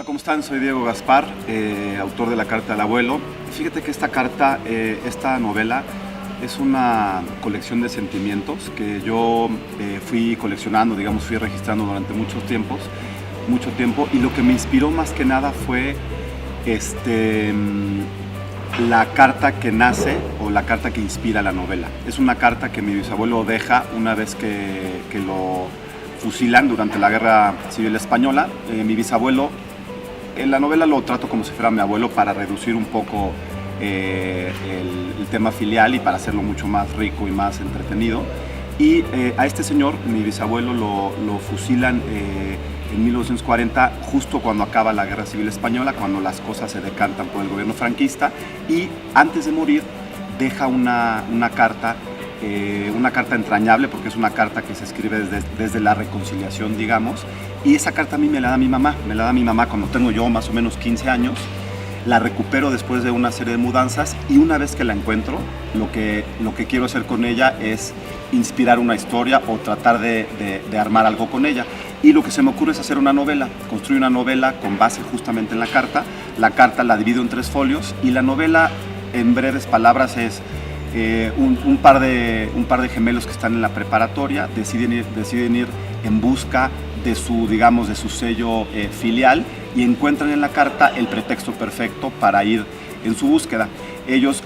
Hola, ¿cómo están? Soy Diego Gaspar, autor de La Carta del Abuelo. Fíjate que esta novela es una colección de sentimientos que yo fui coleccionando, digamos, fui registrando durante mucho tiempo, y lo que me inspiró más que nada fue la carta que nace o la carta que inspira la novela. Es una carta que mi bisabuelo deja una vez que lo fusilan durante la Guerra Civil Española. Mi bisabuelo, en la novela lo trato como si fuera mi abuelo para reducir un poco el tema filial y para hacerlo mucho más rico y más entretenido. Y a este señor, mi bisabuelo, lo fusilan en 1940, justo cuando acaba la Guerra Civil Española, cuando las cosas se decantan por el gobierno franquista, y antes de morir deja una carta entrañable, porque es una carta que se escribe desde la reconciliación, digamos, y esa carta a mí me la da mi mamá cuando tengo yo más o menos 15 años. La recupero después de una serie de mudanzas y una vez que la encuentro, lo que quiero hacer con ella es inspirar una historia o tratar de armar algo con ella. Y lo que se me ocurre es hacer una novela, construir una novela con base justamente en la carta. La carta la divido en 3 folios y la novela, en breves palabras, es un par de gemelos que están en la preparatoria, deciden ir en busca de su sello filial y encuentran en la carta el pretexto perfecto para ir en su búsqueda. Ellos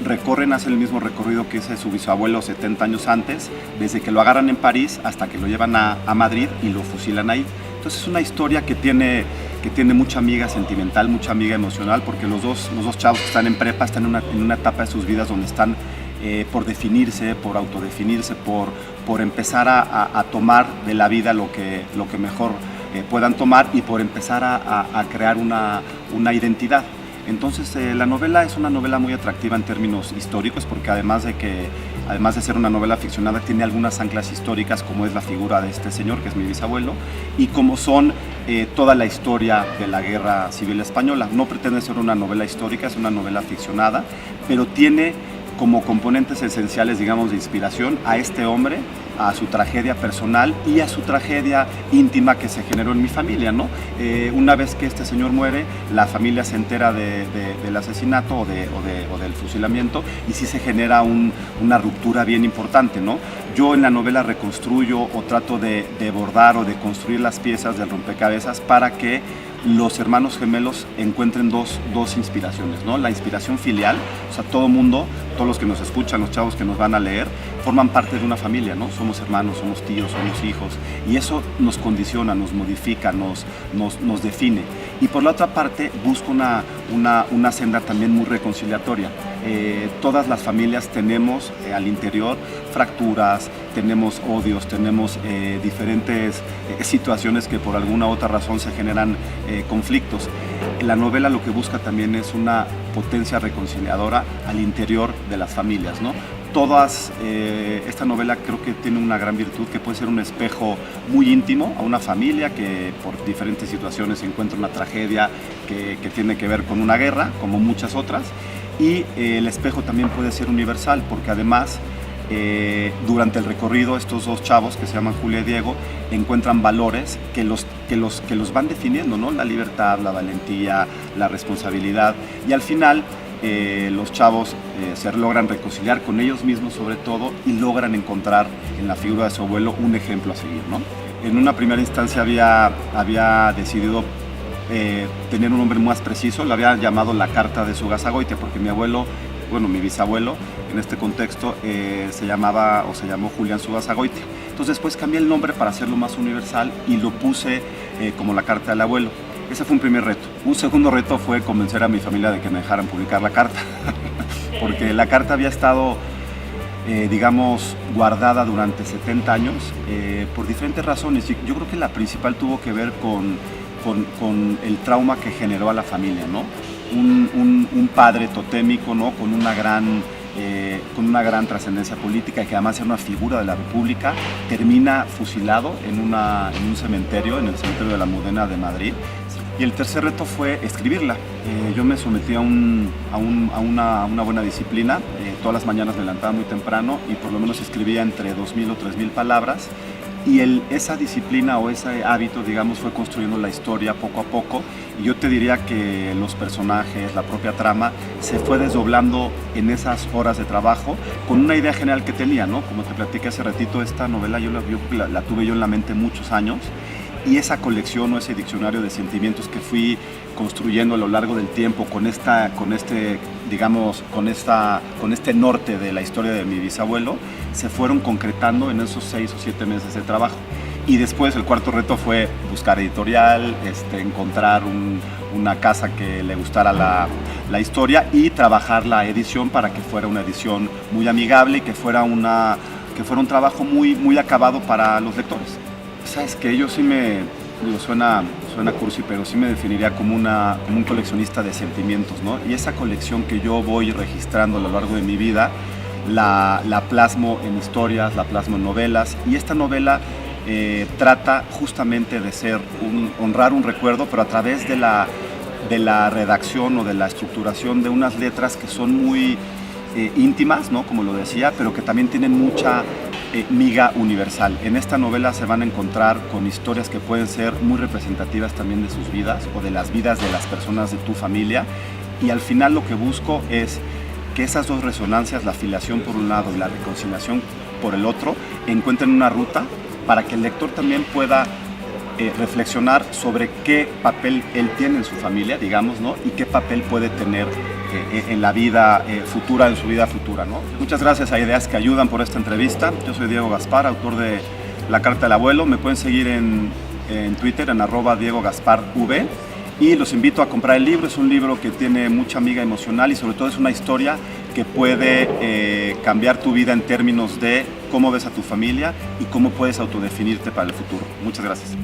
hacen el mismo recorrido que hizo su bisabuelo 70 años antes, desde que lo agarran en París hasta que lo llevan a Madrid y lo fusilan ahí. Entonces es una historia que tiene mucha amiga sentimental, mucha amiga emocional, porque los dos chavos que están en prepa están en una etapa de sus vidas donde están por definirse, por autodefinirse, por empezar a tomar de la vida lo que mejor puedan tomar y por empezar a crear una identidad. Entonces la novela es una novela muy atractiva en términos históricos, porque además de ser una novela ficcionada, tiene algunas anclas históricas, como es la figura de este señor, que es mi bisabuelo, y como son toda la historia de la Guerra Civil Española. No pretende ser una novela histórica, es una novela ficcionada, pero tiene como componentes esenciales, digamos, de inspiración a este hombre, a su tragedia personal y a su tragedia íntima que se generó en mi familia, ¿no? Una vez que este señor muere, la familia se entera del asesinato o del fusilamiento, y sí se genera una ruptura bien importante, ¿no? Yo en la novela reconstruyo o trato de bordar o de construir las piezas del rompecabezas para que los hermanos gemelos encuentren dos inspiraciones, ¿no? La inspiración filial, o sea, todo mundo, todos los que nos escuchan, los chavos que nos van a leer, forman parte de una familia, ¿no? Somos hermanos, somos tíos, somos hijos, y eso nos condiciona, nos modifica, nos define. Y por la otra parte, busco una senda también muy reconciliatoria. Todas las familias tenemos al interior fracturas, tenemos odios, tenemos diferentes situaciones que por alguna u otra razón se generan conflictos. La novela lo que busca también es una potencia reconciliadora al interior de las familias, ¿no? Esta novela creo que tiene una gran virtud, que puede ser un espejo muy íntimo a una familia que por diferentes situaciones encuentra una tragedia que tiene que ver con una guerra, como muchas otras, y el espejo también puede ser universal, porque además durante el recorrido estos dos chavos que se llaman Julia y Diego encuentran valores que los van definiendo, ¿no? La libertad, la valentía, la responsabilidad, y al final los chavos se logran reconciliar con ellos mismos sobre todo, y logran encontrar en la figura de su abuelo un ejemplo a seguir, ¿no? En una primera instancia había decidido tener un nombre más preciso, le había llamado La Carta de Zugazagoitia, porque mi bisabuelo en este contexto se llamó Julián Zugazagoitia. Entonces después cambié el nombre para hacerlo más universal y lo puse como La Carta del Abuelo. Ese fue un primer reto. Un segundo reto fue convencer a mi familia de que me dejaran publicar la carta, porque la carta había estado, guardada durante 70 años por diferentes razones. Yo creo que la principal tuvo que ver con el trauma que generó a la familia, ¿no? Un padre totémico, ¿no? Con una gran trascendencia política, y que además era una figura de la República, termina fusilado en un cementerio, en el cementerio de la Almudena de Madrid. Y el tercer reto fue escribirla. Yo me sometí a una buena disciplina. Todas las mañanas me levantaba muy temprano y por lo menos escribía entre 2.000 o 3.000 palabras. y esa disciplina o ese hábito, digamos, fue construyendo la historia poco a poco. Y yo te diría que los personajes, la propia trama, se fue desdoblando en esas horas de trabajo con una idea general que tenía, ¿no? Como te platiqué hace ratito, esta novela la tuve yo en la mente muchos años, y esa colección o ese diccionario de sentimientos que fui construyendo a lo largo del tiempo con este norte de la historia de mi bisabuelo, se fueron concretando en esos 6 o 7 meses de trabajo. Y después el cuarto reto fue buscar editorial, encontrar una casa que le gustara la historia y trabajar la edición para que fuera una edición muy amigable y que fuera un trabajo muy, muy acabado para los lectores. Sabes que yo sí suena cursi, pero sí me definiría como un coleccionista de sentimientos, ¿no? Y esa colección que yo voy registrando a lo largo de mi vida, la plasmo en historias, la plasmo en novelas, y esta novela trata justamente de honrar un recuerdo, pero a través de la redacción o de la estructuración de unas letras que son muy íntimas, ¿no? Como lo decía, pero que también tienen mucha miga universal. En esta novela se van a encontrar con historias que pueden ser muy representativas también de sus vidas o de las vidas de las personas de tu familia, y al final lo que busco es que esas dos resonancias, la filiación por un lado y la reconciliación por el otro, encuentren una ruta para que el lector también pueda reflexionar sobre qué papel él tiene en su familia, digamos, ¿no? Y qué papel puede tener en la vida futura, en su vida futura, ¿no? Muchas gracias a Ideas que Ayudan por esta entrevista. Yo soy Diego Gaspar, autor de La Carta del Abuelo. Me pueden seguir en Twitter, en @DiegoGasparV. Y los invito a comprar el libro. Es un libro que tiene mucha miga emocional y sobre todo es una historia que puede cambiar tu vida en términos de cómo ves a tu familia y cómo puedes autodefinirte para el futuro. Muchas gracias.